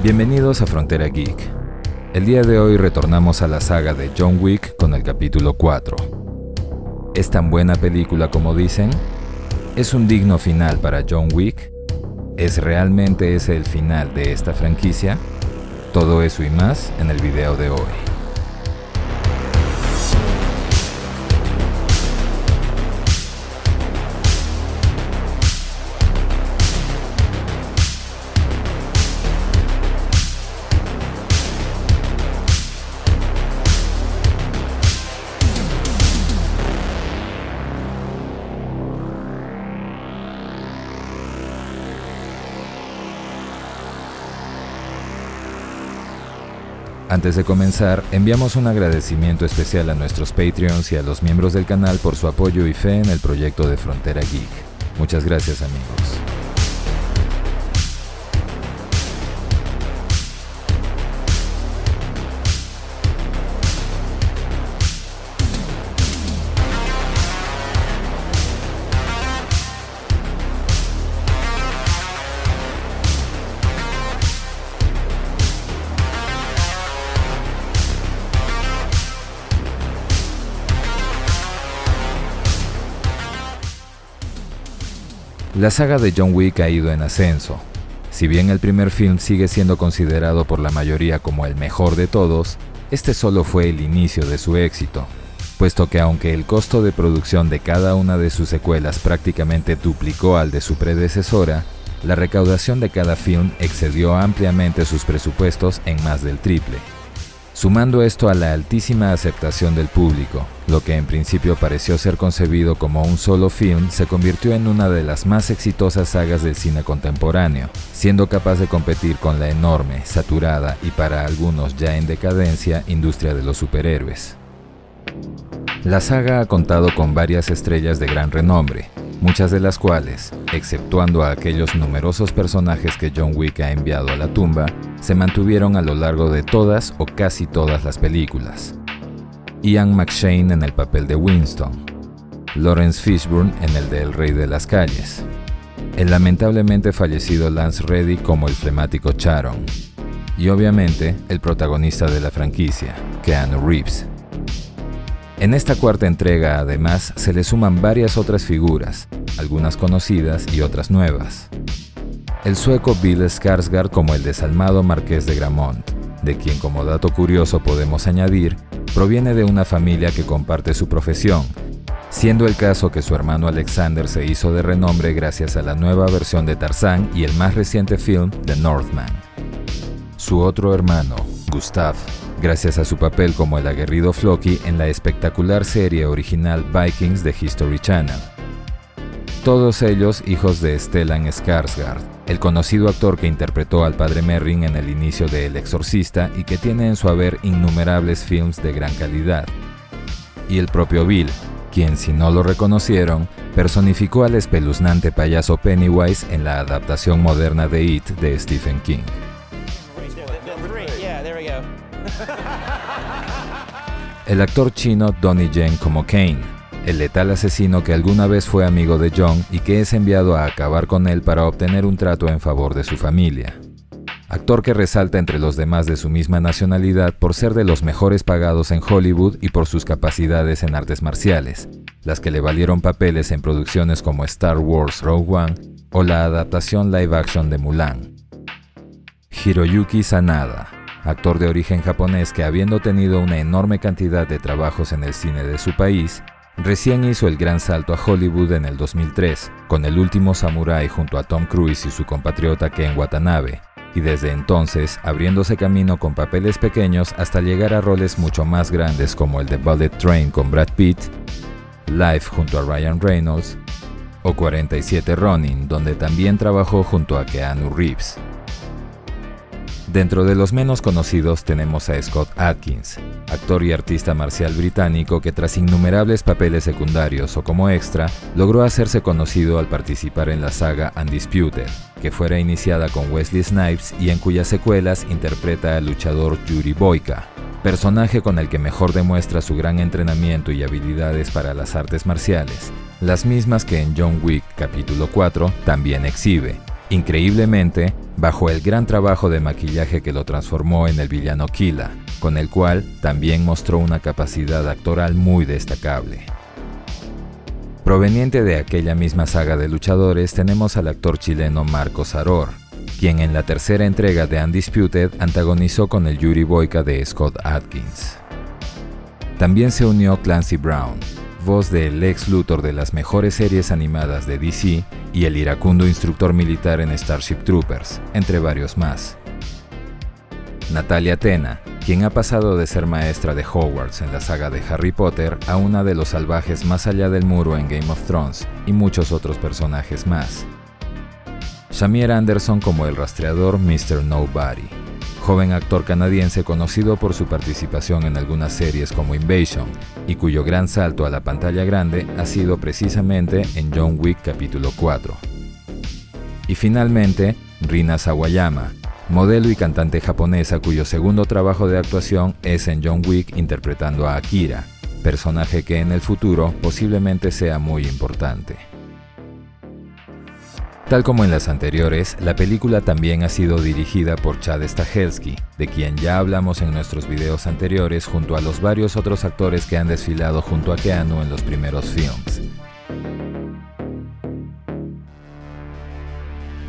Bienvenidos a Frontera Geek. El día de hoy retornamos a la saga de John Wick con el capítulo 4. ¿Es tan buena película como dicen? ¿Es un digno final para John Wick? ¿Es realmente ese el final de esta franquicia? Todo eso y más en el video de hoy. Antes de comenzar, enviamos un agradecimiento especial a nuestros Patreons y a los miembros del canal por su apoyo y fe en el proyecto de Frontera Geek. Muchas gracias, amigos. La saga de John Wick ha ido en ascenso. Si bien el primer film sigue siendo considerado por la mayoría como el mejor de todos, este solo fue el inicio de su éxito, puesto que aunque el costo de producción de cada una de sus secuelas prácticamente duplicó al de su predecesora, la recaudación de cada film excedió ampliamente sus presupuestos en más del triple. Sumando esto a la altísima aceptación del público, lo que en principio pareció ser concebido como un solo film se convirtió en una de las más exitosas sagas del cine contemporáneo, siendo capaz de competir con la enorme, saturada y para algunos ya en decadencia industria de los superhéroes. La saga ha contado con varias estrellas de gran renombre, muchas de las cuales, exceptuando a aquellos numerosos personajes que John Wick ha enviado a la tumba, se mantuvieron a lo largo de todas o casi todas las películas. Ian McShane en el papel de Winston, Lawrence Fishburne en el de El Rey de las Calles, el lamentablemente fallecido Lance Reddick como el flemático Charon, y obviamente el protagonista de la franquicia, Keanu Reeves. En esta cuarta entrega, además, se le suman varias otras figuras, algunas conocidas y otras nuevas. El sueco Bill Skarsgård como el desalmado Marqués de Gramont, de quien como dato curioso podemos añadir, proviene de una familia que comparte su profesión, siendo el caso que su hermano Alexander se hizo de renombre gracias a la nueva versión de Tarzán y el más reciente film The Northman. Su otro hermano, Gustav, gracias a su papel como el aguerrido Floki en la espectacular serie original Vikings de History Channel. Todos ellos hijos de Stellan Skarsgård, el conocido actor que interpretó al padre Merrin en el inicio de El Exorcista y que tiene en su haber innumerables films de gran calidad. Y el propio Bill, quien, si no lo reconocieron, personificó al espeluznante payaso Pennywise en la adaptación moderna de It de Stephen King. El actor chino Donnie Yen como Kane, el letal asesino que alguna vez fue amigo de John y que es enviado a acabar con él para obtener un trato en favor de su familia. Actor que resalta entre los demás de su misma nacionalidad por ser de los mejores pagados en Hollywood y por sus capacidades en artes marciales, las que le valieron papeles en producciones como Star Wars Rogue One o la adaptación live action de Mulan. Hiroyuki Sanada, actor de origen japonés que, habiendo tenido una enorme cantidad de trabajos en el cine de su país, recién hizo el gran salto a Hollywood en el 2003, con El Último Samurái junto a Tom Cruise y su compatriota Ken Watanabe, y desde entonces abriéndose camino con papeles pequeños hasta llegar a roles mucho más grandes como el de Bullet Train con Brad Pitt, Life junto a Ryan Reynolds, o 47 Ronin, donde también trabajó junto a Keanu Reeves. Dentro de los menos conocidos tenemos a Scott Adkins, actor y artista marcial británico que tras innumerables papeles secundarios o como extra, logró hacerse conocido al participar en la saga Undisputed, que fuera iniciada con Wesley Snipes y en cuyas secuelas interpreta al luchador Yuri Boyka, personaje con el que mejor demuestra su gran entrenamiento y habilidades para las artes marciales, las mismas que en John Wick capítulo 4 también exhibe, Increíblemente, bajo el gran trabajo de maquillaje que lo transformó en el villano Killa, con el cual también mostró una capacidad actoral muy destacable. Proveniente de aquella misma saga de luchadores tenemos al actor chileno Marcos Aror, quien en la tercera entrega de Undisputed antagonizó con el Yuri Boyka de Scott Adkins. También se unió Clancy Brown, voz del Lex Luthor de las mejores series animadas de DC y el iracundo instructor militar en Starship Troopers, entre varios más. Natalia Tena, quien ha pasado de ser maestra de Hogwarts en la saga de Harry Potter a una de los salvajes más allá del muro en Game of Thrones, y muchos otros personajes más. Shamier Anderson como el rastreador Mr. Nobody, joven actor canadiense conocido por su participación en algunas series como Invasion, y cuyo gran salto a la pantalla grande ha sido precisamente en John Wick capítulo 4. Y finalmente, Rina Sawayama, modelo y cantante japonesa cuyo segundo trabajo de actuación es en John Wick interpretando a Akira, personaje que en el futuro posiblemente sea muy importante. Tal como en las anteriores, la película también ha sido dirigida por Chad Stahelski, de quien ya hablamos en nuestros videos anteriores junto a los varios otros actores que han desfilado junto a Keanu en los primeros films.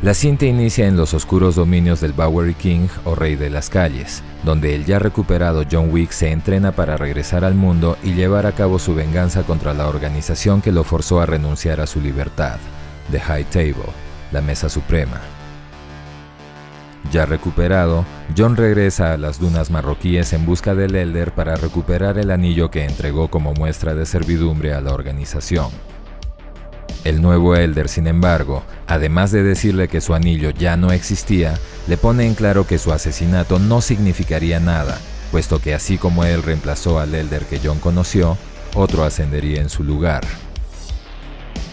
La cinta inicia en los oscuros dominios del Bowery King o Rey de las Calles, donde el ya recuperado John Wick se entrena para regresar al mundo y llevar a cabo su venganza contra la organización que lo forzó a renunciar a su libertad, The High Table, la Mesa Suprema. Ya recuperado, John regresa a las dunas marroquíes en busca del Elder para recuperar el anillo que entregó como muestra de servidumbre a la organización. El nuevo Elder, sin embargo, además de decirle que su anillo ya no existía, le pone en claro que su asesinato no significaría nada, puesto que así como él reemplazó al Elder que John conoció, otro ascendería en su lugar.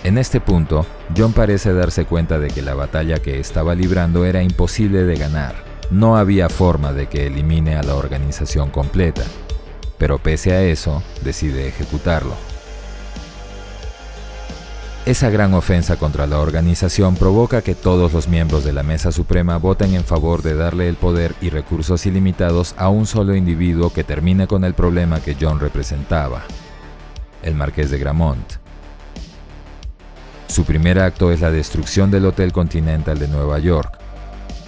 En este punto, John parece darse cuenta de que la batalla que estaba librando era imposible de ganar. No había forma de que elimine a la organización completa, pero pese a eso, decide ejecutarlo. Esa gran ofensa contra la organización provoca que todos los miembros de la Mesa Suprema voten en favor de darle el poder y recursos ilimitados a un solo individuo que termine con el problema que John representaba, el Marqués de Gramont. Su primer acto es la destrucción del Hotel Continental de Nueva York,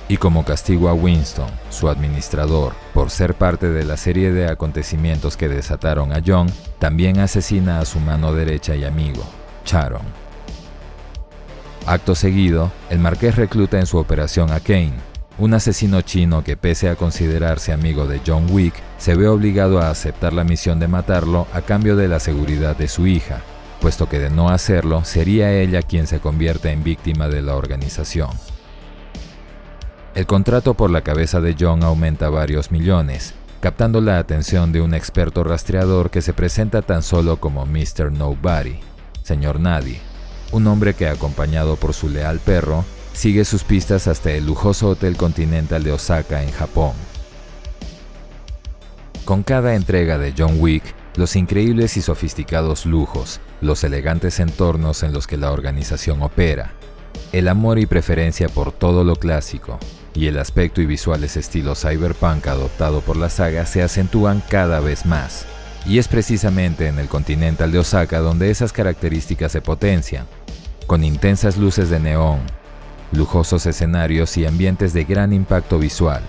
y como castigo a Winston, su administrador, por ser parte de la serie de acontecimientos que desataron a John, también asesina a su mano derecha y amigo, Charon. Acto seguido, el marqués recluta en su operación a Kane, un asesino chino que pese a considerarse amigo de John Wick, se ve obligado a aceptar la misión de matarlo a cambio de la seguridad de su hija, puesto que de no hacerlo sería ella quien se convierte en víctima de la organización. El contrato por la cabeza de John aumenta varios millones, captando la atención de un experto rastreador que se presenta tan solo como Mr. Nobody, Señor Nadie, un hombre que, acompañado por su leal perro, sigue sus pistas hasta el lujoso Hotel Continental de Osaka en Japón. Con cada entrega de John Wick, los increíbles y sofisticados lujos, los elegantes entornos en los que la organización opera, el amor y preferencia por todo lo clásico y el aspecto y visuales estilo cyberpunk adoptado por la saga se acentúan cada vez más. Y es precisamente en el Continental de Osaka donde esas características se potencian, con intensas luces de neón, lujosos escenarios y ambientes de gran impacto visual,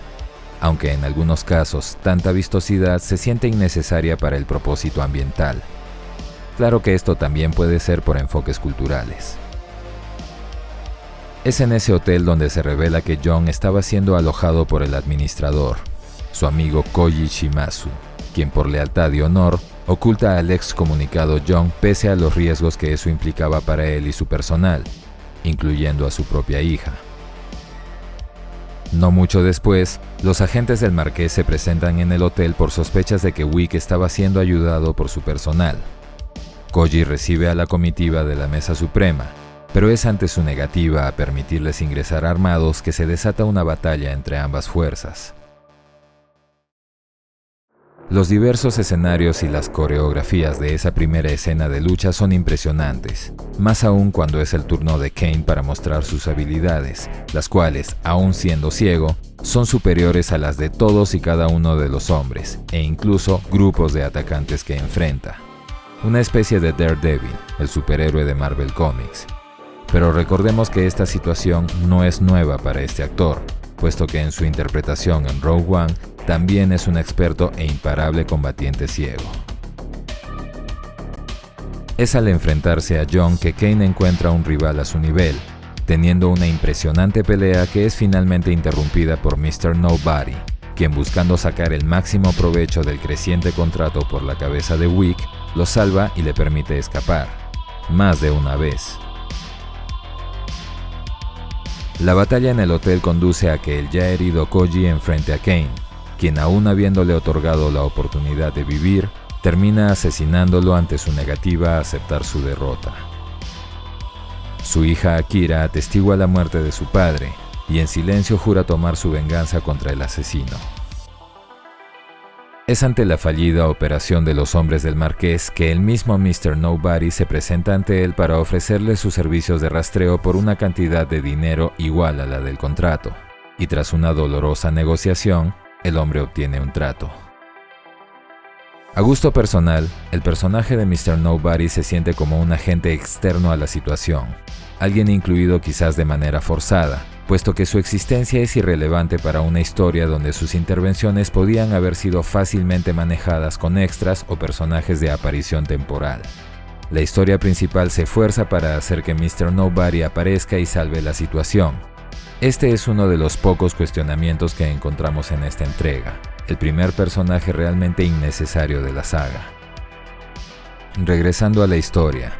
aunque en algunos casos tanta vistosidad se siente innecesaria para el propósito ambiental. Claro que esto también puede ser por enfoques culturales. Es en ese hotel donde se revela que John estaba siendo alojado por el administrador, su amigo Koji Shimazu, quien por lealtad y honor oculta al excomunicado John pese a los riesgos que eso implicaba para él y su personal, incluyendo a su propia hija. No mucho después, los agentes del marqués se presentan en el hotel por sospechas de que Wick estaba siendo ayudado por su personal. Koji recibe a la comitiva de la Mesa Suprema, pero es ante su negativa a permitirles ingresar armados que se desata una batalla entre ambas fuerzas. Los diversos escenarios y las coreografías de esa primera escena de lucha son impresionantes, más aún cuando es el turno de Kane para mostrar sus habilidades, las cuales, aún siendo ciego, son superiores a las de todos y cada uno de los hombres, e incluso grupos de atacantes que enfrenta. Una especie de Daredevil, el superhéroe de Marvel Comics. Pero recordemos que esta situación no es nueva para este actor, puesto que en su interpretación en Rogue One también es un experto e imparable combatiente ciego. Es al enfrentarse a John que Kane encuentra un rival a su nivel, teniendo una impresionante pelea que es finalmente interrumpida por Mr. Nobody, quien buscando sacar el máximo provecho del creciente contrato por la cabeza de Wick, lo salva y le permite escapar, más de una vez. La batalla en el hotel conduce a que el ya herido Koji enfrente a Kane, quien aún habiéndole otorgado la oportunidad de vivir, termina asesinándolo ante su negativa a aceptar su derrota. Su hija Akira atestigua la muerte de su padre y en silencio jura tomar su venganza contra el asesino. Es ante la fallida operación de los hombres del Marqués que el mismo Mr. Nobody se presenta ante él para ofrecerle sus servicios de rastreo por una cantidad de dinero igual a la del contrato, y tras una dolorosa negociación, el hombre obtiene un trato. A gusto personal, el personaje de Mr. Nobody se siente como un agente externo a la situación, alguien incluido quizás de manera forzada, puesto que su existencia es irrelevante para una historia donde sus intervenciones podían haber sido fácilmente manejadas con extras o personajes de aparición temporal. La historia principal se esfuerza para hacer que Mr. Nobody aparezca y salve la situación. Este es uno de los pocos cuestionamientos que encontramos en esta entrega, el primer personaje realmente innecesario de la saga. Regresando a la historia,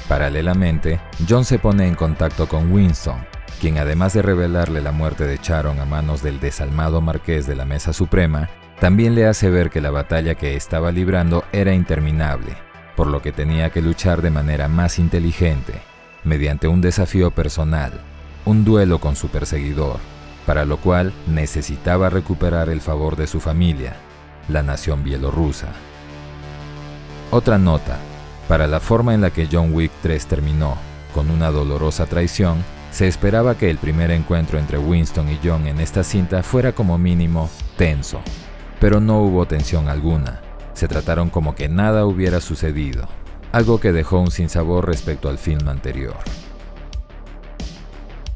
paralelamente, John se pone en contacto con Winston, quien además de revelarle la muerte de Charon a manos del desalmado Marqués de la Mesa Suprema, también le hace ver que la batalla que estaba librando era interminable, por lo que tenía que luchar de manera más inteligente, mediante un desafío personal, un duelo con su perseguidor, para lo cual necesitaba recuperar el favor de su familia, la nación bielorrusa. Otra nota, para la forma en la que John Wick 3 terminó, con una dolorosa traición, se esperaba que el primer encuentro entre Winston y John en esta cinta fuera como mínimo tenso, pero no hubo tensión alguna, se trataron como que nada hubiera sucedido, algo que dejó un sinsabor respecto al film anterior.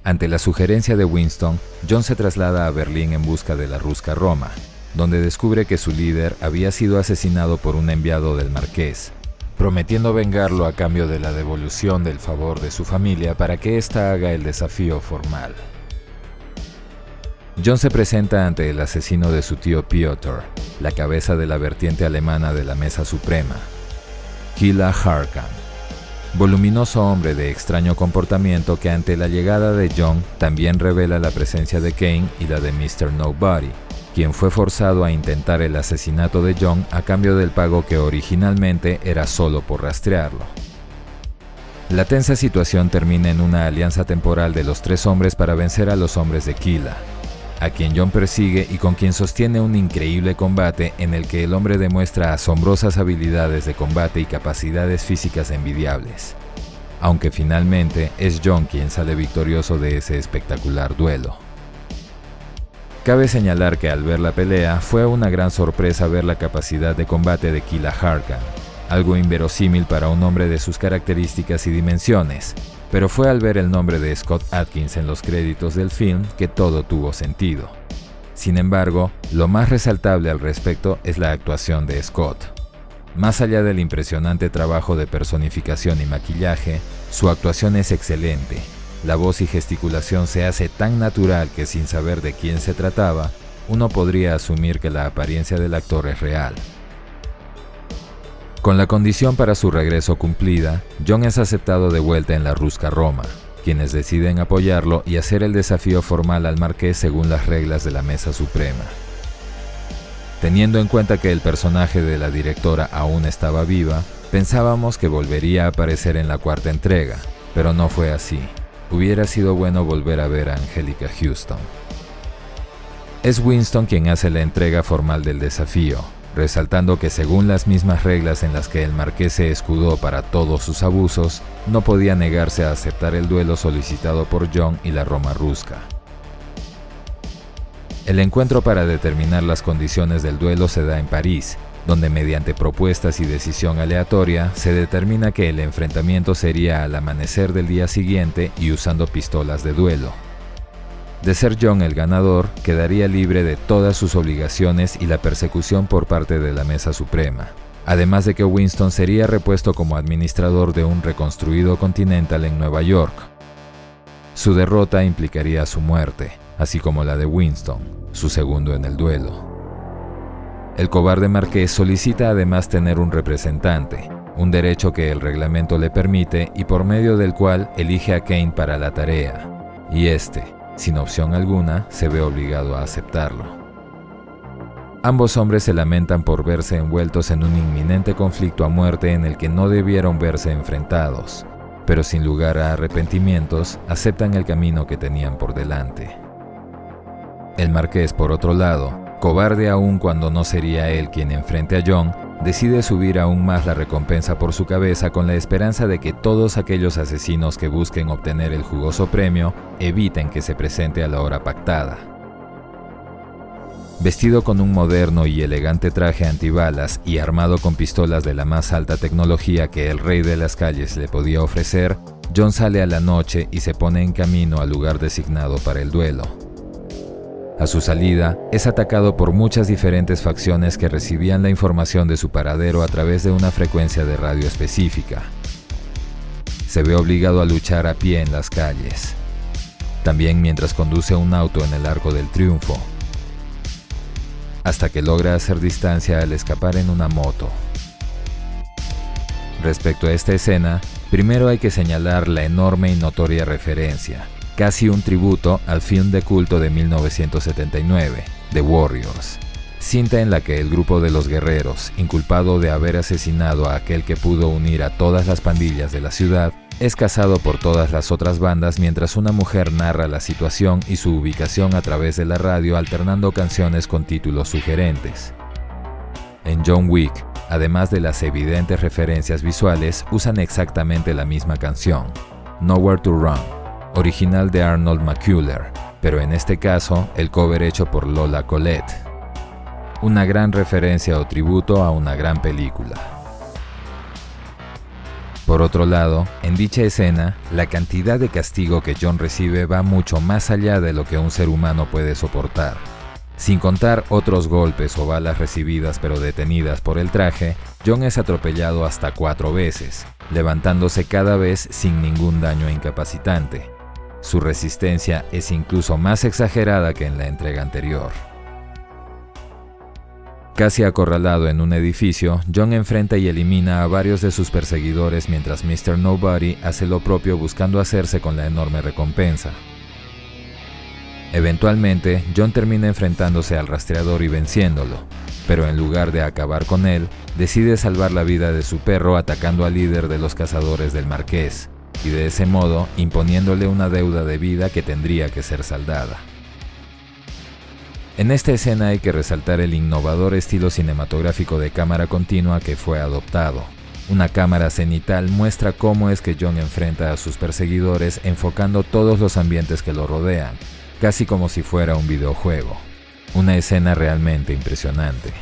Ante la sugerencia de Winston, John se traslada a Berlín en busca de la Ruska Roma, donde descubre que su líder había sido asesinado por un enviado del Marqués, prometiendo vengarlo a cambio de la devolución del favor de su familia para que ésta haga el desafío formal. John se presenta ante el asesino de su tío Piotr, la cabeza de la vertiente alemana de la Mesa Suprema, Gila Harkan, voluminoso hombre de extraño comportamiento que ante la llegada de John también revela la presencia de Kane y la de Mr. Nobody, quien fue forzado a intentar el asesinato de John a cambio del pago que originalmente era solo por rastrearlo. La tensa situación termina en una alianza temporal de los tres hombres para vencer a los hombres de Kila, a quien John persigue y con quien sostiene un increíble combate en el que el hombre demuestra asombrosas habilidades de combate y capacidades físicas envidiables, aunque finalmente es John quien sale victorioso de ese espectacular duelo. Cabe señalar que al ver la pelea fue una gran sorpresa ver la capacidad de combate de Gila Harkan, algo inverosímil para un hombre de sus características y dimensiones, pero fue al ver el nombre de Scott Adkins en los créditos del film que todo tuvo sentido. Sin embargo, lo más resaltable al respecto es la actuación de Scott. Más allá del impresionante trabajo de personificación y maquillaje, su actuación es excelente. La voz y gesticulación se hace tan natural que sin saber de quién se trataba, uno podría asumir que la apariencia del actor es real. Con la condición para su regreso cumplida, John es aceptado de vuelta en la Ruska Roma, quienes deciden apoyarlo y hacer el desafío formal al Marqués según las reglas de la Mesa Suprema. Teniendo en cuenta que el personaje de la directora aún estaba viva, pensábamos que volvería a aparecer en la cuarta entrega, pero no fue así. Hubiera sido bueno volver a ver a Anjelica Huston. Es Winston quien hace la entrega formal del desafío, resaltando que según las mismas reglas en las que el marqués se escudó para todos sus abusos, no podía negarse a aceptar el duelo solicitado por John y la Roma Rusca. El encuentro para determinar las condiciones del duelo se da en París, donde mediante propuestas y decisión aleatoria se determina que el enfrentamiento sería al amanecer del día siguiente y usando pistolas de duelo. De ser John el ganador, quedaría libre de todas sus obligaciones y la persecución por parte de la Mesa Suprema, además de que Winston sería repuesto como administrador de un reconstruido Continental en Nueva York. Su derrota implicaría su muerte, así como la de Winston, su segundo en el duelo. El cobarde marqués solicita además tener un representante, un derecho que el reglamento le permite y por medio del cual elige a Kane para la tarea, y sin opción alguna, se ve obligado a aceptarlo. Ambos hombres se lamentan por verse envueltos en un inminente conflicto a muerte en el que no debieron verse enfrentados, pero sin lugar a arrepentimientos, aceptan el camino que tenían por delante. El marqués, por otro lado, cobarde aún cuando no sería él quien enfrente a John, decide subir aún más la recompensa por su cabeza con la esperanza de que todos aquellos asesinos que busquen obtener el jugoso premio eviten que se presente a la hora pactada. Vestido con un moderno y elegante traje antibalas y armado con pistolas de la más alta tecnología que el rey de las calles le podía ofrecer, John sale a la noche y se pone en camino al lugar designado para el duelo. A su salida, es atacado por muchas diferentes facciones que recibían la información de su paradero a través de una frecuencia de radio específica. Se ve obligado a luchar a pie en las calles, también mientras conduce un auto en el Arco del Triunfo, hasta que logra hacer distancia al escapar en una moto. Respecto a esta escena, primero hay que señalar la enorme y notoria referencia, casi un tributo al film de culto de 1979, The Warriors, cinta en la que el grupo de los guerreros, inculpado de haber asesinado a aquel que pudo unir a todas las pandillas de la ciudad, es cazado por todas las otras bandas mientras una mujer narra la situación y su ubicación a través de la radio alternando canciones con títulos sugerentes. En John Wick, además de las evidentes referencias visuales, usan exactamente la misma canción, Nowhere to Run, original de Arnold McCuller, pero en este caso el cover hecho por Lola Colette. Una gran referencia o tributo a una gran película. Por otro lado, en dicha escena, la cantidad de castigo que John recibe va mucho más allá de lo que un ser humano puede soportar. Sin contar otros golpes o balas recibidas pero detenidas por el traje, John es atropellado hasta 4 veces, levantándose cada vez sin ningún daño incapacitante. Su resistencia es incluso más exagerada que en la entrega anterior. Casi acorralado en un edificio, John enfrenta y elimina a varios de sus perseguidores mientras Mr. Nobody hace lo propio buscando hacerse con la enorme recompensa. Eventualmente, John termina enfrentándose al rastreador y venciéndolo, pero en lugar de acabar con él, decide salvar la vida de su perro atacando al líder de los cazadores del marqués, y de ese modo imponiéndole una deuda de vida que tendría que ser saldada. En esta escena hay que resaltar el innovador estilo cinematográfico de cámara continua que fue adoptado. Una cámara cenital muestra cómo es que John enfrenta a sus perseguidores enfocando todos los ambientes que lo rodean, casi como si fuera un videojuego. Una escena realmente impresionante.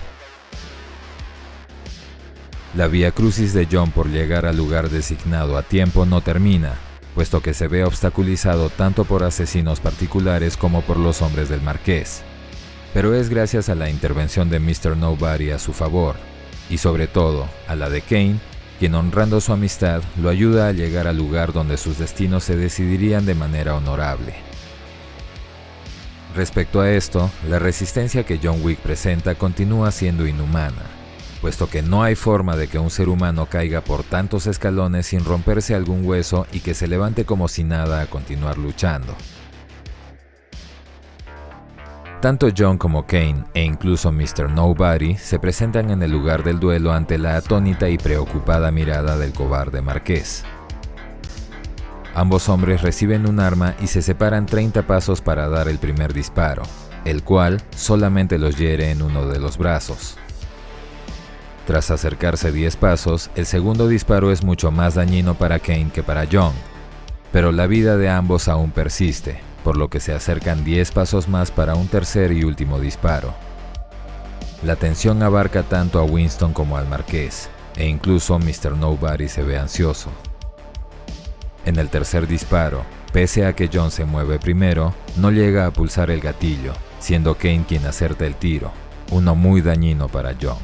La viacrucis de John por llegar al lugar designado a tiempo no termina, puesto que se ve obstaculizado tanto por asesinos particulares como por los hombres del marqués. Pero es gracias a la intervención de Mr. Nobody a su favor, y sobre todo a la de Kane, quien honrando su amistad lo ayuda a llegar al lugar donde sus destinos se decidirían de manera honorable. Respecto a esto, la resistencia que John Wick presenta continúa siendo inhumana, puesto que no hay forma de que un ser humano caiga por tantos escalones sin romperse algún hueso y que se levante como si nada a continuar luchando. Tanto John como Kane e incluso Mr. Nobody se presentan en el lugar del duelo ante la atónita y preocupada mirada del cobarde marqués. Ambos hombres reciben un arma y se separan 30 pasos para dar el primer disparo, el cual solamente los hiere en uno de los brazos. Tras acercarse 10 pasos, el segundo disparo es mucho más dañino para Kane que para John, pero la vida de ambos aún persiste, por lo que se acercan 10 pasos más para un tercer y último disparo. La tensión abarca tanto a Winston como al marqués, e incluso Mr. Nobody se ve ansioso. En el tercer disparo, pese a que John se mueve primero, no llega a pulsar el gatillo, siendo Kane quien acerta el tiro, uno muy dañino para John.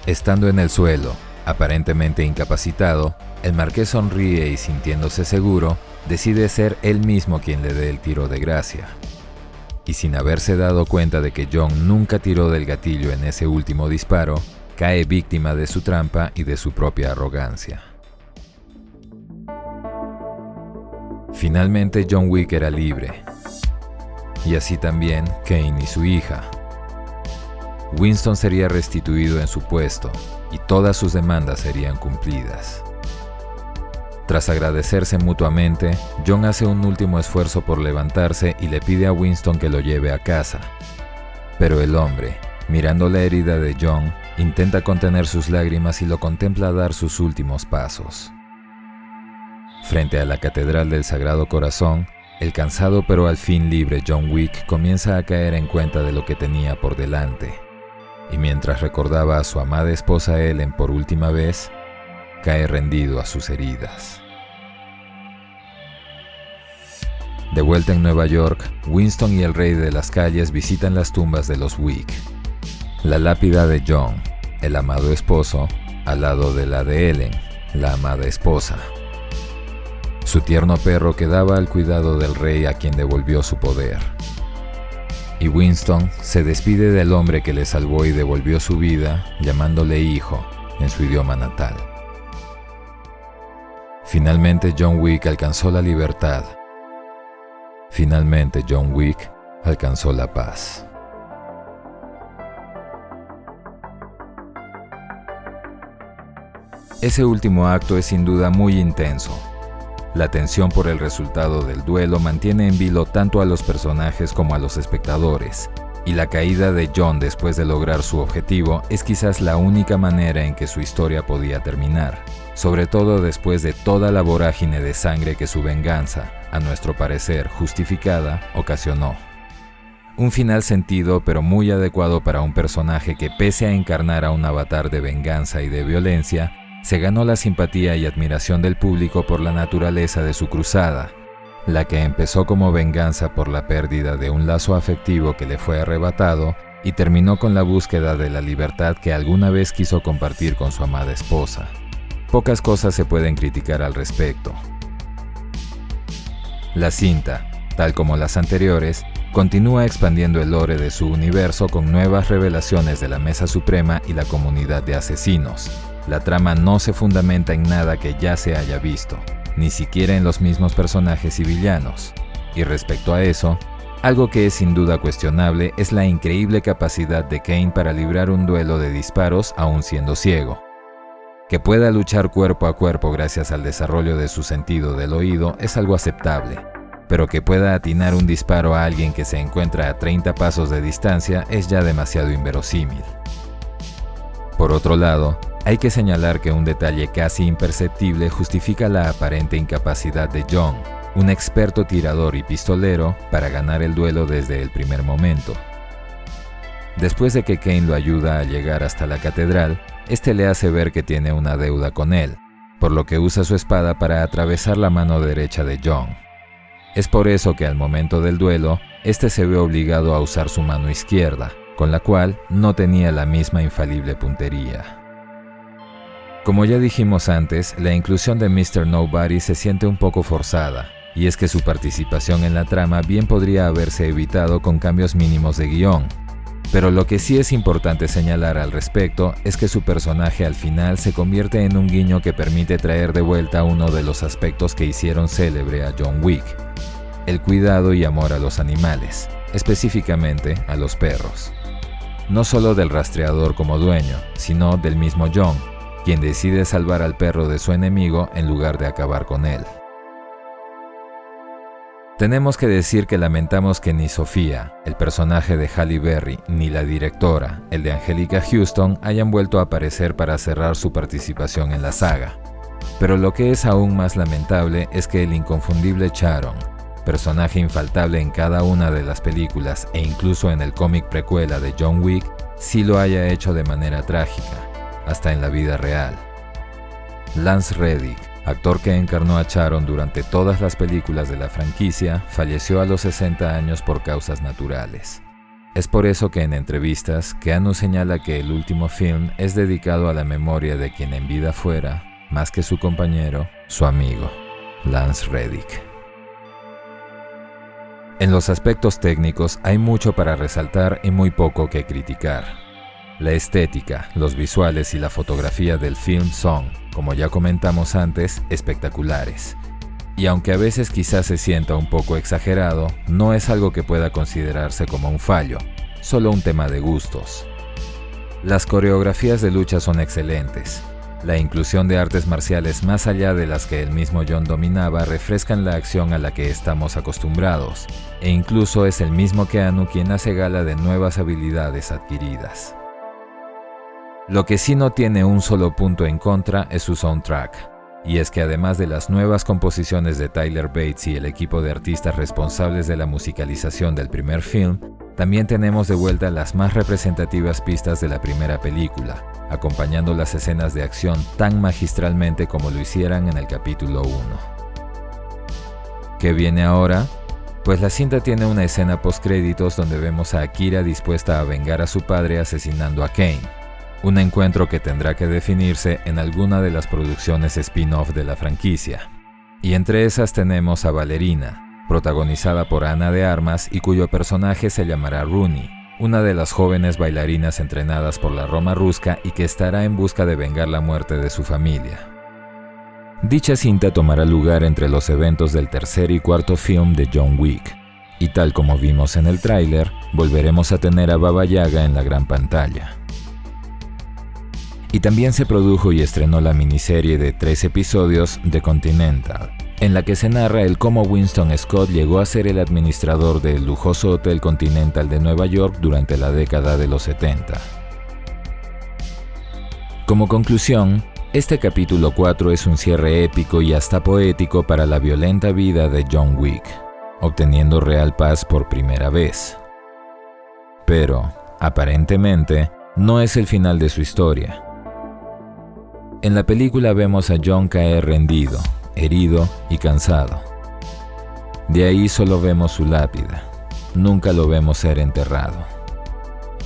Estando en el suelo, aparentemente incapacitado, el marqués sonríe y, sintiéndose seguro, decide ser él mismo quien le dé el tiro de gracia. Y sin haberse dado cuenta de que John nunca tiró del gatillo en ese último disparo, cae víctima de su trampa y de su propia arrogancia. Finalmente John Wick era libre, y así también Kane y su hija. Winston sería restituido en su puesto, y todas sus demandas serían cumplidas. Tras agradecerse mutuamente, John hace un último esfuerzo por levantarse y le pide a Winston que lo lleve a casa. Pero el hombre, mirando la herida de John, intenta contener sus lágrimas y lo contempla dar sus últimos pasos. Frente a la Catedral del Sagrado Corazón, el cansado pero al fin libre John Wick comienza a caer en cuenta de lo que tenía por delante. Y mientras recordaba a su amada esposa Ellen por última vez, cae rendido a sus heridas. De vuelta en Nueva York, Winston y el rey de las calles visitan las tumbas de los Wick. La lápida de John, el amado esposo, al lado de la de Ellen, la amada esposa. Su tierno perro quedaba al cuidado del rey a quien devolvió su poder. Y Winston se despide del hombre que le salvó y devolvió su vida, llamándole hijo en su idioma natal. Finalmente John Wick alcanzó la libertad. Finalmente John Wick alcanzó la paz. Ese último acto es sin duda muy intenso. La tensión por el resultado del duelo mantiene en vilo tanto a los personajes como a los espectadores, y la caída de John después de lograr su objetivo es quizás la única manera en que su historia podía terminar, sobre todo después de toda la vorágine de sangre que su venganza, a nuestro parecer justificada, ocasionó. Un final sentido pero muy adecuado para un personaje que, pese a encarnar a un avatar de venganza y de violencia, se ganó la simpatía y admiración del público por la naturaleza de su cruzada, la que empezó como venganza por la pérdida de un lazo afectivo que le fue arrebatado y terminó con la búsqueda de la libertad que alguna vez quiso compartir con su amada esposa. Pocas cosas se pueden criticar al respecto. La cinta, tal como las anteriores, continúa expandiendo el lore de su universo con nuevas revelaciones de la Mesa Suprema y la comunidad de asesinos. La trama no se fundamenta en nada que ya se haya visto, ni siquiera en los mismos personajes y villanos. Y respecto a eso, algo que es sin duda cuestionable es la increíble capacidad de Kane para librar un duelo de disparos aún siendo ciego. Que pueda luchar cuerpo a cuerpo gracias al desarrollo de su sentido del oído es algo aceptable, pero que pueda atinar un disparo a alguien que se encuentra a 30 pasos de distancia es ya demasiado inverosímil. Por otro lado, hay que señalar que un detalle casi imperceptible justifica la aparente incapacidad de John, un experto tirador y pistolero, para ganar el duelo desde el primer momento. Después de que Kane lo ayuda a llegar hasta la catedral, este le hace ver que tiene una deuda con él, por lo que usa su espada para atravesar la mano derecha de John. Es por eso que al momento del duelo, este se ve obligado a usar su mano izquierda, con la cual no tenía la misma infalible puntería. Como ya dijimos antes, la inclusión de Mr. Nobody se siente un poco forzada, y es que su participación en la trama bien podría haberse evitado con cambios mínimos de guión. Pero lo que sí es importante señalar al respecto es que su personaje al final se convierte en un guiño que permite traer de vuelta uno de los aspectos que hicieron célebre a John Wick: el cuidado y amor a los animales, específicamente a los perros. No solo del rastreador como dueño, sino del mismo John, quien decide salvar al perro de su enemigo en lugar de acabar con él. Tenemos que decir que lamentamos que ni Sofía, el personaje de Halle Berry, ni la directora, el de Anjelica Huston, hayan vuelto a aparecer para cerrar su participación en la saga. Pero lo que es aún más lamentable es que el inconfundible Sharon, personaje infaltable en cada una de las películas e incluso en el cómic precuela de John Wick, sí lo haya hecho de manera trágica, hasta en la vida real. Lance Reddick, actor que encarnó a Sharon durante todas las películas de la franquicia, falleció a los 60 años por causas naturales. Es por eso que en entrevistas, Keanu señala que el último film es dedicado a la memoria de quien en vida fuera, más que su compañero, su amigo, Lance Reddick. En los aspectos técnicos hay mucho para resaltar y muy poco que criticar. La estética, los visuales y la fotografía del film son, como ya comentamos antes, espectaculares. Y aunque a veces quizás se sienta un poco exagerado, no es algo que pueda considerarse como un fallo, solo un tema de gustos. Las coreografías de lucha son excelentes. La inclusión de artes marciales más allá de las que el mismo John dominaba refrescan la acción a la que estamos acostumbrados, e incluso es el mismo Keanu quien hace gala de nuevas habilidades adquiridas. Lo que sí no tiene un solo punto en contra es su soundtrack, y es que además de las nuevas composiciones de Tyler Bates y el equipo de artistas responsables de la musicalización del primer film, también tenemos de vuelta las más representativas pistas de la primera película, acompañando las escenas de acción tan magistralmente como lo hicieran en el capítulo 1. ¿Qué viene ahora? Pues la cinta tiene una escena postcréditos donde vemos a Akira dispuesta a vengar a su padre asesinando a Kane. Un encuentro que tendrá que definirse en alguna de las producciones spin-off de la franquicia. Y entre esas tenemos a Ballerina, protagonizada por Ana de Armas y cuyo personaje se llamará Rooney, una de las jóvenes bailarinas entrenadas por la Roma Rusca y que estará en busca de vengar la muerte de su familia. Dicha cinta tomará lugar entre los eventos del tercer y cuarto film de John Wick, y tal como vimos en el tráiler, volveremos a tener a Baba Yaga en la gran pantalla. Y también se produjo y estrenó la miniserie de 3 episodios The Continental, en la que se narra el cómo Winston Scott llegó a ser el administrador del lujoso Hotel Continental de Nueva York durante la década de los 70. Como conclusión, este capítulo 4 es un cierre épico y hasta poético para la violenta vida de John Wick, obteniendo real paz por primera vez. Pero, aparentemente, no es el final de su historia. En la película vemos a John caer rendido, herido y cansado. De ahí solo vemos su lápida, nunca lo vemos ser enterrado.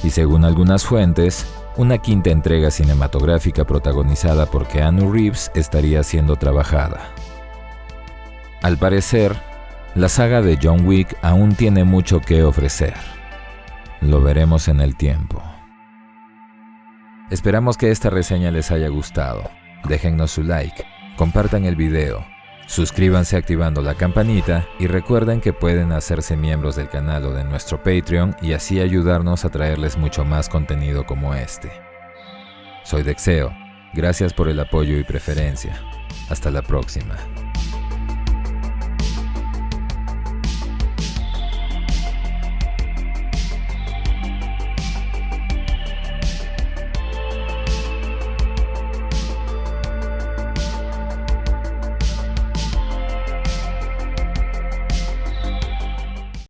Y según algunas fuentes, una quinta entrega cinematográfica protagonizada por Keanu Reeves estaría siendo trabajada. Al parecer, la saga de John Wick aún tiene mucho que ofrecer. Lo veremos en el tiempo. Esperamos que esta reseña les haya gustado. Déjennos su like, compartan el video, suscríbanse activando la campanita y recuerden que pueden hacerse miembros del canal o de nuestro Patreon y así ayudarnos a traerles mucho más contenido como este. Soy Dexeo, gracias por el apoyo y preferencia. Hasta la próxima.